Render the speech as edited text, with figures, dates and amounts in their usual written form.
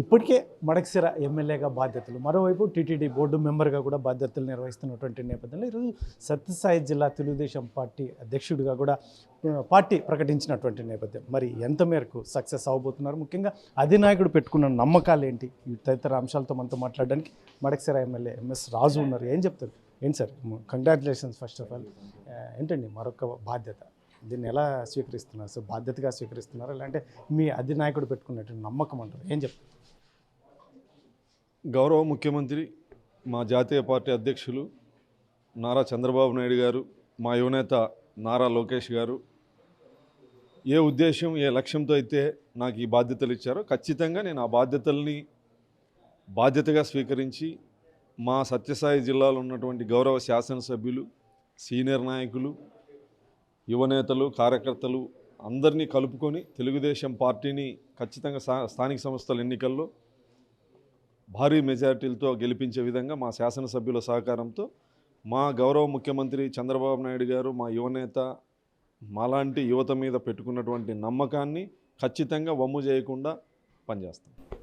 ఇప్పటికే మడకశిర ఎమ్మెల్యేగా బాధ్యతలు, మరోవైపు టీటీడీ బోర్డు మెంబర్గా కూడా బాధ్యతలు నిర్వహిస్తున్నటువంటి నేపథ్యంలో ఈరోజు సత్యసాయి జిల్లా తెలుగుదేశం పార్టీ అధ్యక్షుడిగా కూడా పార్టీ ప్రకటించినటువంటి నేపథ్యం. మరి ఎంత మేరకు సక్సెస్ అవ్వబోతున్నారు, ముఖ్యంగా అధినాయకుడు పెట్టుకున్న నమ్మకాలు ఏంటి, ఈ తదితర అంశాలతో మనతో మాట్లాడడానికి మడకశిర ఎమ్మెల్యే ఎంఎస్ రాజు ఉన్నారు. ఏం చెప్తారు? ఏంటి sir, congratulations first of all. ఏంటండి మరొక బాధ్యత, దీన్ని ఎలా స్వీకరిస్తున్నారు? సో బాధ్యతగా స్వీకరిస్తున్నారా, లేదంటే మీ అధినాయకుడు పెట్టుకున్నటువంటి నమ్మకం అంటారు? ఏం చెప్తారు? గౌరవ ముఖ్యమంత్రి, మా జాతీయ పార్టీ అధ్యక్షులు నారా చంద్రబాబు నాయుడు గారు, మా యువనేత నారా లోకేష్ గారు ఏ ఉద్దేశం, ఏ లక్ష్యంతో అయితే నాకు ఈ బాధ్యతలు ఇచ్చారో ఖచ్చితంగా నేను ఆ బాధ్యతగా స్వీకరించి మా సత్యసాయి జిల్లాలో ఉన్నటువంటి గౌరవ శాసనసభ్యులు, సీనియర్ నాయకులు, యువనేతలు, కార్యకర్తలు అందరినీ కలుపుకొని తెలుగుదేశం పార్టీని ఖచ్చితంగా స్థానిక సంస్థల ఎన్నికల్లో భారీ మెజారిటీలతో గెలిపించే విధంగా మా శాసనసభ్యుల సహకారంతో మా గౌరవ ముఖ్యమంత్రి చంద్రబాబు నాయుడు గారు, మా యువనేత మాలాంటి యువత మీద పెట్టుకున్నటువంటి నమ్మకాన్ని ఖచ్చితంగా వమ్ము చేయకుండా పనిచేస్తాం.